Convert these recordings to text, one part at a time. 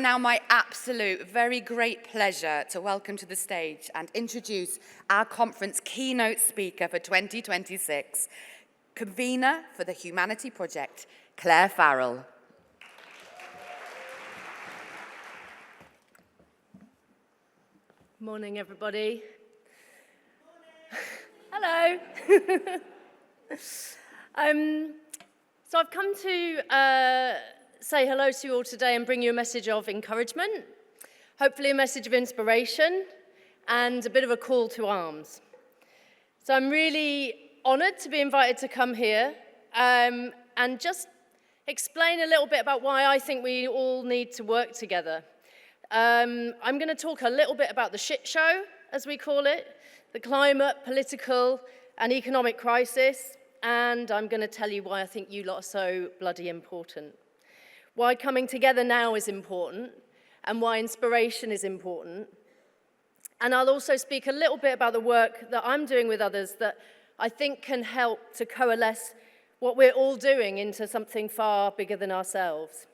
now my absolute, very great pleasure to welcome to the stage and introduce our conference keynote speaker for 2026, convener for the Humanity Project, Clare Farrell. Morning, everybody. Hello. So I've come to say hello to you all today and bring you a message of encouragement, hopefully a message of inspiration, and a bit of a call to arms. So I'm really honoured to be invited to come here and just explain a little bit about why I think we all need to work together. I'm going to talk a little bit about the shit show, as we call it, the climate, political, and economic crisis, and I'm going to tell you why I think you lot are so bloody important. Why coming together now is important, and why inspiration is important. And I'll also speak a little bit about the work that I'm doing with others that I think can help to coalesce what we're all doing into something far bigger than ourselves.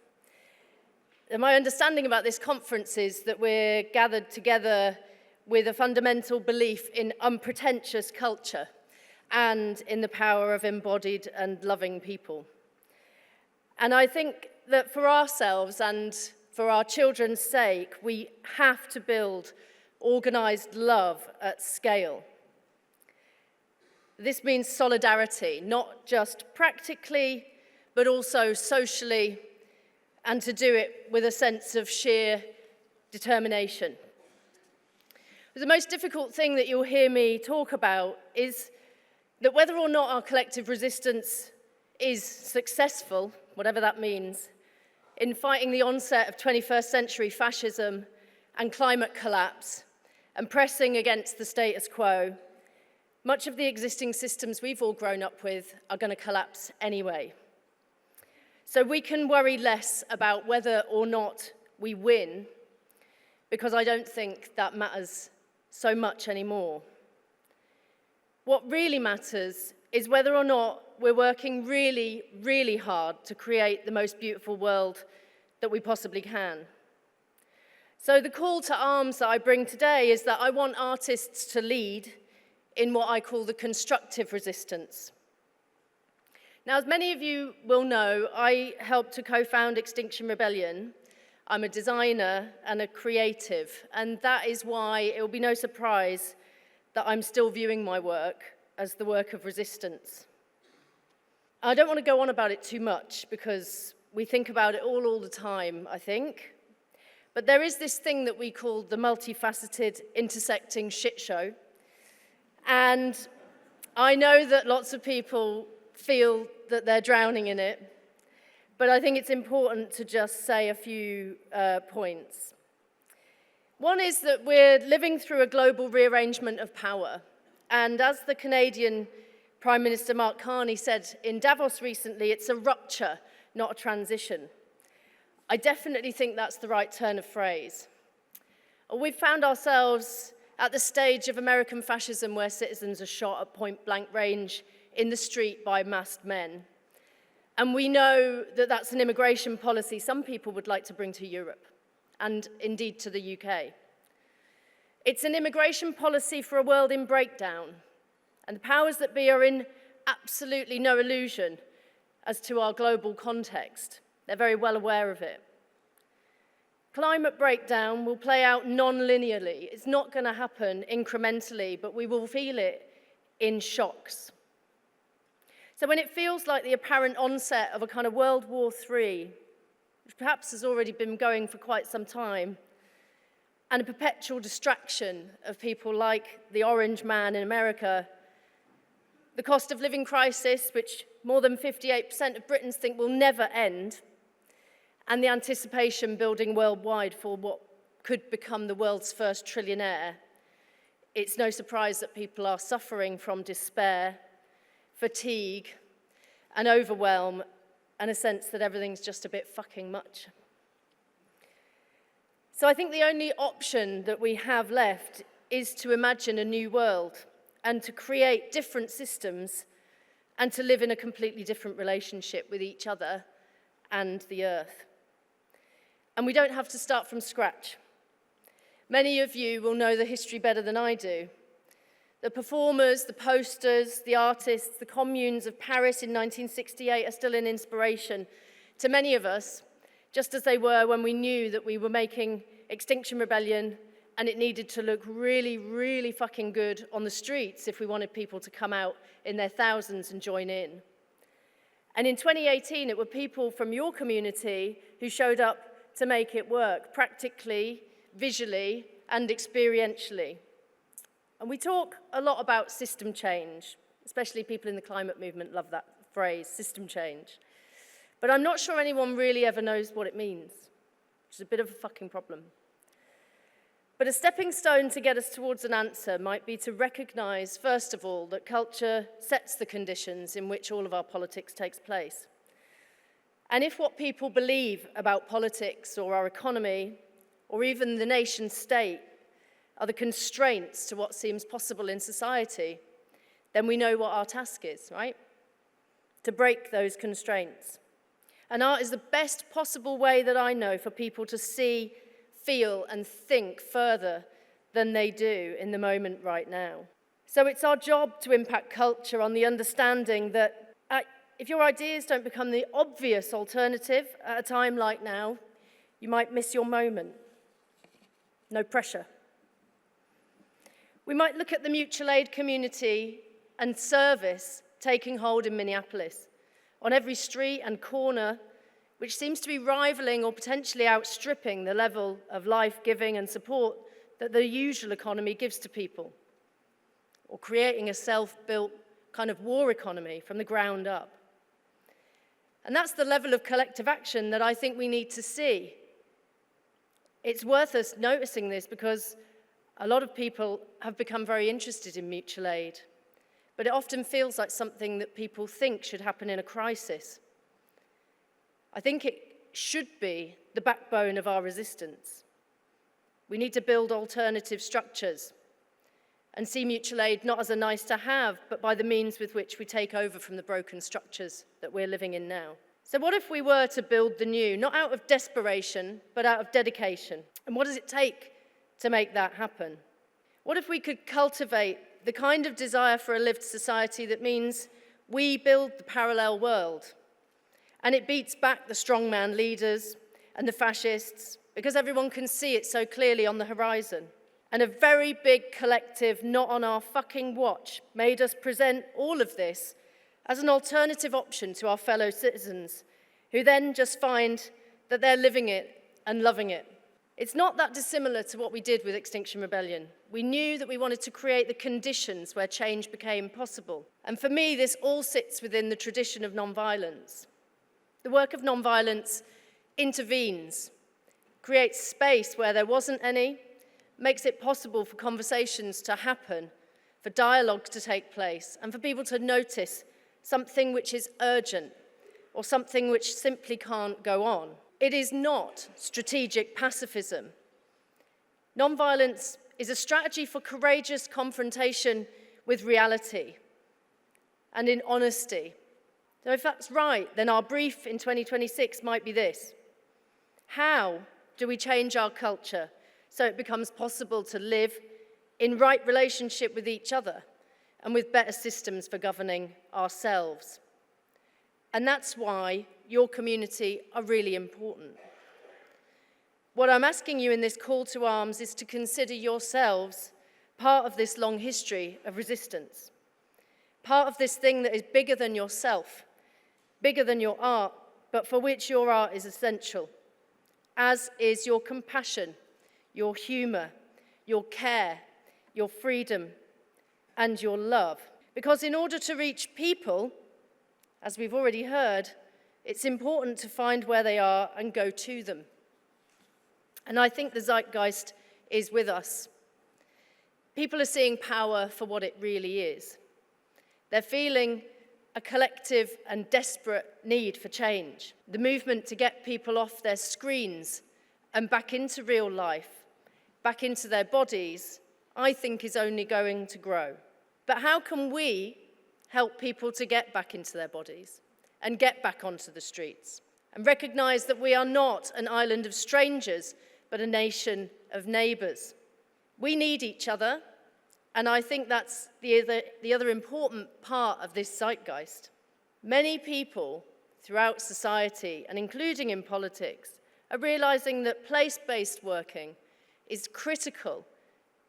And my understanding about this conference is that we're gathered together with a fundamental belief in unpretentious culture and in the power of embodied and loving people. And I think that for ourselves and for our children's sake, we have to build organised love at scale. This means solidarity, not just practically, but also socially, and to do it with a sense of sheer determination. The most difficult thing that you'll hear me talk about is that whether or not our collective resistance is successful, whatever that means, in fighting the onset of 21st century fascism and climate collapse and pressing against the status quo, much of the existing systems we've all grown up with are going to collapse anyway. So we can worry less about whether or not we win, because I don't think that matters so much anymore. What really matters is whether or not we're working really, really hard to create the most beautiful world that we possibly can. So the call to arms that I bring today is that I want artists to lead in what I call the constructive resistance. Now, as many of you will know, I helped to co-found Extinction Rebellion. I'm a designer and a creative, and that is why it will be no surprise that I'm still viewing my work as the work of resistance. I don't want to go on about it too much because we think about it all the time, I think. But there is this thing that we call the multifaceted, intersecting shit show. And I know that lots of people feel that they're drowning in it, but I think it's important to just say a few points. One is that we're living through a global rearrangement of power. And as the Canadian Prime Minister Mark Carney said in Davos recently, it's a rupture, not a transition. I definitely think that's the right turn of phrase. We've found ourselves at the stage of American fascism where citizens are shot at point-blank range in the street by masked men. And we know that that's an immigration policy some people would like to bring to Europe, and indeed to the UK. It's an immigration policy for a world in breakdown, and the powers that be are in absolutely no illusion as to our global context. They're very well aware of it. Climate breakdown will play out non-linearly. It's not going to happen incrementally, but we will feel it in shocks. So when it feels like the apparent onset of a kind of World War III, which perhaps has already been going for quite some time, and a perpetual distraction of people like the Orange Man in America, the cost of living crisis, which more than 58% of Britons think will never end, and the anticipation building worldwide for what could become the world's first trillionaire, it's no surprise that people are suffering from despair, fatigue, and overwhelm, and a sense that everything's just a bit fucking much. So I think the only option that we have left is to imagine a new world and to create different systems and to live in a completely different relationship with each other and the earth. And we don't have to start from scratch. Many of you will know the history better than I do. The performers, the posters, the artists, the communes of Paris in 1968 are still an inspiration to many of us, just as they were when we knew that we were making Extinction Rebellion and it needed to look really, really fucking good on the streets if we wanted people to come out in their thousands and join in. And in 2018, it were people from your community who showed up to make it work, practically, visually, and experientially. And we talk a lot about system change, especially people in the climate movement love that phrase, system change. But I'm not sure anyone really ever knows what it means, which is a bit of a fucking problem. But a stepping stone to get us towards an answer might be to recognize, first of all, that culture sets the conditions in which all of our politics takes place. And if what people believe about politics or our economy, or even the nation state, are the constraints to what seems possible in society, then we know what our task is, right? To break those constraints. And art is the best possible way that I know for people to see, feel, and think further than they do in the moment right now. So it's our job to impact culture on the understanding that if your ideas don't become the obvious alternative at a time like now, you might miss your moment. No pressure. We might look at the mutual aid community and service taking hold in Minneapolis, on every street and corner, which seems to be rivaling or potentially outstripping the level of life-giving and support that the usual economy gives to people, or creating a self-built kind of war economy from the ground up. And that's the level of collective action that I think we need to see. It's worth us noticing this because a lot of people have become very interested in mutual aid, but it often feels like something that people think should happen in a crisis. I think it should be the backbone of our resistance. We need to build alternative structures and see mutual aid not as a nice to have, but by the means with which we take over from the broken structures that we're living in now. So what if we were to build the new, not out of desperation, but out of dedication? And what does it take to make that happen? What if we could cultivate the kind of desire for a lived society that means we build the parallel world, and it beats back the strongman leaders and the fascists because everyone can see it so clearly on the horizon? And a very big collective, not on our fucking watch, made us present all of this as an alternative option to our fellow citizens, who then just find that they're living it and loving it. It's not that dissimilar to what we did with Extinction Rebellion. We knew that we wanted to create the conditions where change became possible. And for me, this all sits within the tradition of nonviolence. The work of nonviolence intervenes, creates space where there wasn't any, makes it possible for conversations to happen, for dialogue to take place, and for people to notice something which is urgent or something which simply can't go on. It is not strategic pacifism. Nonviolence is a strategy for courageous confrontation with reality and in honesty. So if that's right, then our brief in 2026 might be this: how do we change our culture so it becomes possible to live in right relationship with each other and with better systems for governing ourselves? And that's why your community are really important. What I'm asking you in this call to arms is to consider yourselves part of this long history of resistance, part of this thing that is bigger than yourself, bigger than your art, but for which your art is essential, as is your compassion, your humor, your care, your freedom, and your love. Because in order to reach people, as we've already heard, it's important to find where they are and go to them. And I think the zeitgeist is with us. People are seeing power for what it really is. They're feeling a collective and desperate need for change. The movement to get people off their screens and back into real life, back into their bodies, I think is only going to grow. But how can we help people to get back into their bodies and get back onto the streets? and recognise that we are not an island of strangers, but a nation of neighbours. We need each other, and I think that's the other important part of this zeitgeist. Many people throughout society, and including in politics, are realising that place-based working is critical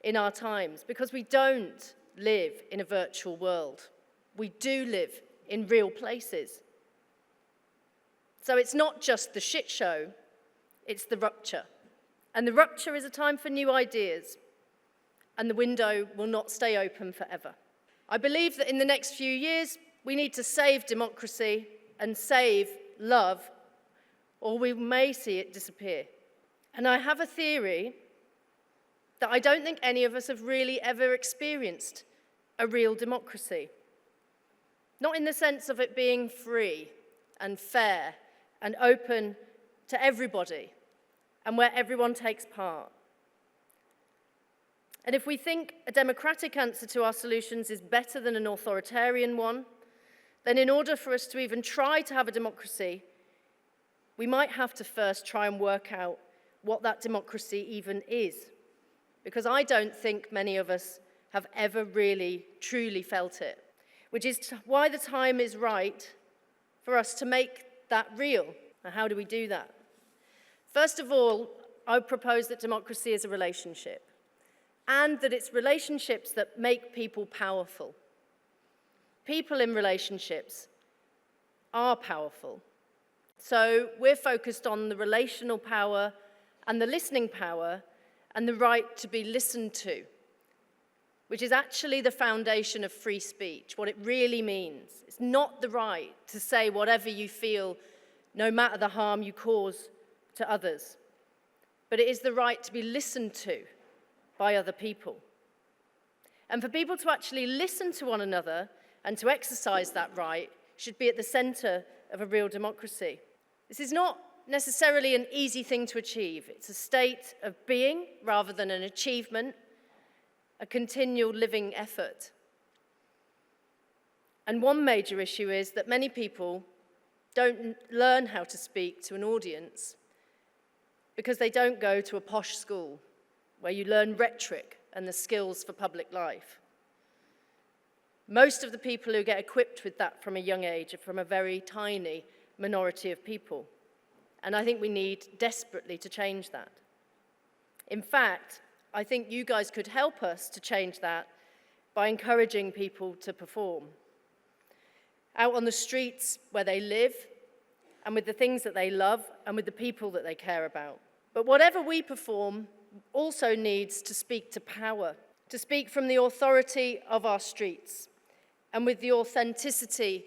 in our times because we don't live in a virtual world. We do live in real places. So it's not just the shit show, it's the rupture. And the rupture is a time for new ideas, and the window will not stay open forever. I believe that in the next few years, we need to save democracy and save love, or we may see it disappear. And I have a theory that I don't think any of us have really ever experienced a real democracy. Not in the sense of it being free and fair and open to everybody, and where everyone takes part. And if we think a democratic answer to our solutions is better than an authoritarian one, then in order for us to even try to have a democracy, we might have to first try and work out what that democracy even is. Because I don't think many of us have ever really, truly felt it, which is why the time is right for us to make that real. Now, how do we do that? First of all, I would propose that democracy is a relationship, and that it's relationships that make people powerful. People in relationships are powerful. So we're focused on the relational power and the listening power and the right to be listened to, which is actually the foundation of free speech, what it really means. It's not the right to say whatever you feel, no matter the harm you cause to others, but it is the right to be listened to by other people. And for people to actually listen to one another and to exercise that right should be at the center of a real democracy. This is not necessarily an easy thing to achieve. It's a state of being rather than an achievement, a continual living effort. And one major issue is that many people don't learn how to speak to an audience because they don't go to a posh school where you learn rhetoric and the skills for public life. Most of the people who get equipped with that from a young age are from a very tiny minority of people. And I think we need desperately to change that. In fact, I think you guys could help us to change that by encouraging people to perform. Out on the streets where they live, and with the things that they love, and with the people that they care about. But whatever we perform also needs to speak to power, to speak from the authority of our streets, and with the authenticity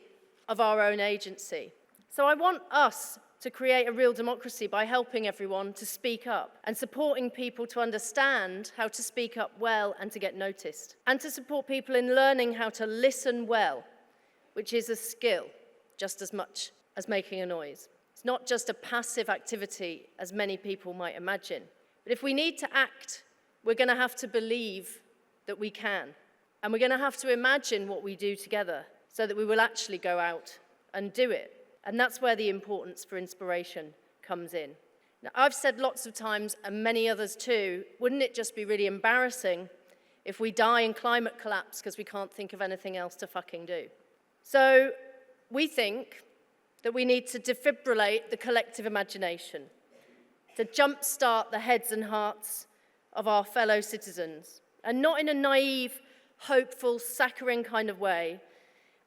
of our own agency. So I want us to create a real democracy by helping everyone to speak up and supporting people to understand how to speak up well and to get noticed, and to support people in learning how to listen well, which is a skill just as much as making a noise. It's not just a passive activity as many people might imagine. But if we need to act, we're going to have to believe that we can. And we're going to have to imagine what we do together so that we will actually go out and do it. And that's where the importance for inspiration comes in. Now, I've said lots of times, and many others too, wouldn't it just be really embarrassing if we die in climate collapse because we can't think of anything else to fucking do? So we think that we need to defibrillate the collective imagination, to jumpstart the heads and hearts of our fellow citizens, and not in a naive, hopeful, saccharine kind of way,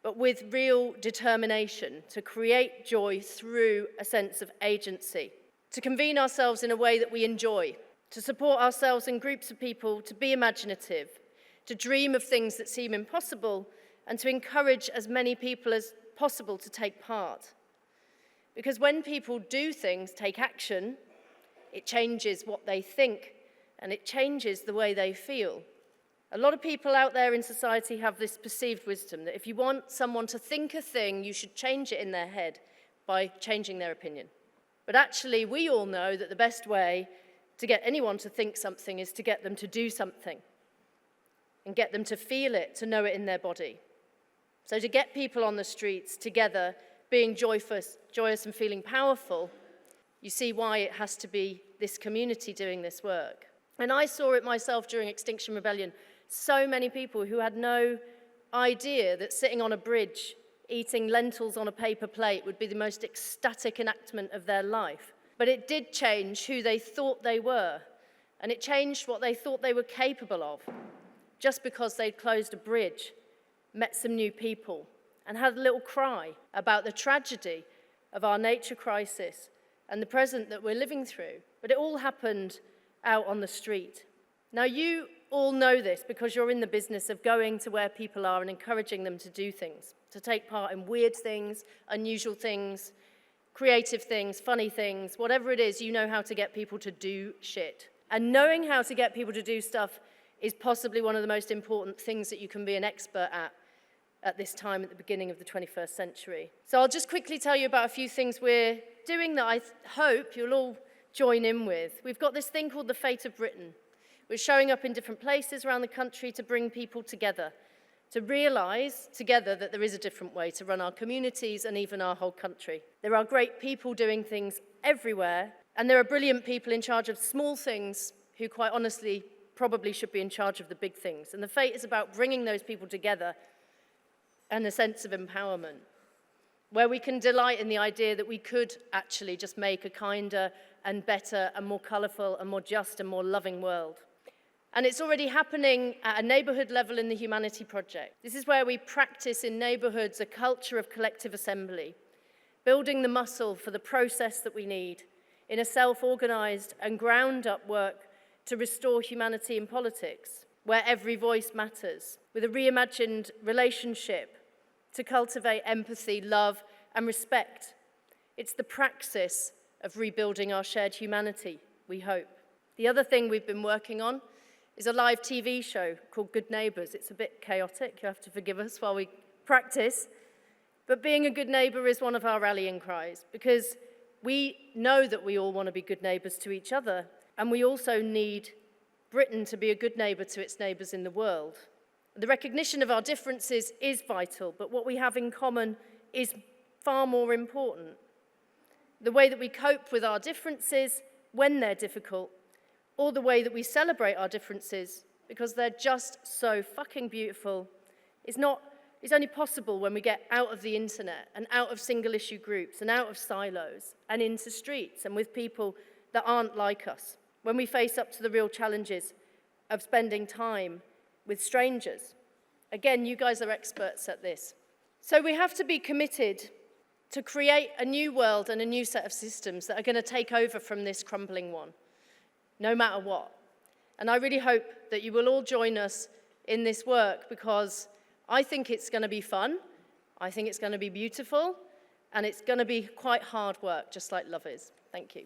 but with real determination to create joy through a sense of agency, to convene ourselves in a way that we enjoy, to support ourselves in groups of people, to be imaginative, to dream of things that seem impossible, and to encourage as many people as possible to take part. Because when people do things, take action, it changes what they think, and it changes the way they feel. A lot of people out there in society have this perceived wisdom that if you want someone to think a thing, you should change it in their head by changing their opinion. But actually, we all know that the best way to get anyone to think something is to get them to do something and get them to feel it, to know it in their body. So to get people on the streets together being joyous and feeling powerful, you see why it has to be this community doing this work. And I saw it myself during Extinction Rebellion. So many people who had no idea that sitting on a bridge, eating lentils on a paper plate would be the most ecstatic enactment of their life. But it did change who they thought they were, and it changed what they thought they were capable of, just because they'd closed a bridge, met some new people, and had a little cry about the tragedy of our nature crisis and the present that we're living through. But it all happened out on the street. Now, you all know this because you're in the business of going to where people are and encouraging them to do things, to take part in weird things, unusual things, creative things, funny things, whatever it is, you know how to get people to do shit. And knowing how to get people to do stuff is possibly one of the most important things that you can be an expert at this time at the beginning of the 21st century. So I'll just quickly tell you about a few things we're doing that I hope you'll all join in with. We've got this thing called the Fate of Britain. We're showing up in different places around the country to bring people together, to realize together that there is a different way to run our communities and even our whole country. There are great people doing things everywhere, and there are brilliant people in charge of small things who quite honestly probably should be in charge of the big things. And the Fate is about bringing those people together and a sense of empowerment, where we can delight in the idea that we could actually just make a kinder and better and more colourful and more just and more loving world. And it's already happening at a neighbourhood level in the Humanity Project. This is where we practice in neighbourhoods a culture of collective assembly, building the muscle for the process that we need in a self-organised and ground-up work to restore humanity in politics, where every voice matters, with a reimagined relationship to cultivate empathy, love, and respect. It's the praxis of rebuilding our shared humanity, we hope. The other thing we've been working on is a live TV show called Good Neighbours. It's a bit chaotic, you have to forgive us while we practice. But being a good neighbour is one of our rallying cries, because we know that we all want to be good neighbours to each other, and we also need Britain to be a good neighbour to its neighbours in the world. The recognition of our differences is vital, but what we have in common is far more important. The way that we cope with our differences when they're difficult, or the way that we celebrate our differences because they're just so fucking beautiful, is only possible when we get out of the internet and out of single-issue groups and out of silos and into streets and with people that aren't like us, when we face up to the real challenges of spending time with strangers. Again, you guys are experts at this. So we have to be committed to create a new world and a new set of systems that are going to take over from this crumbling one, no matter what. And I really hope that you will all join us in this work, because I think it's going to be fun, I think it's going to be beautiful, and it's going to be quite hard work, just like love is. Thank you.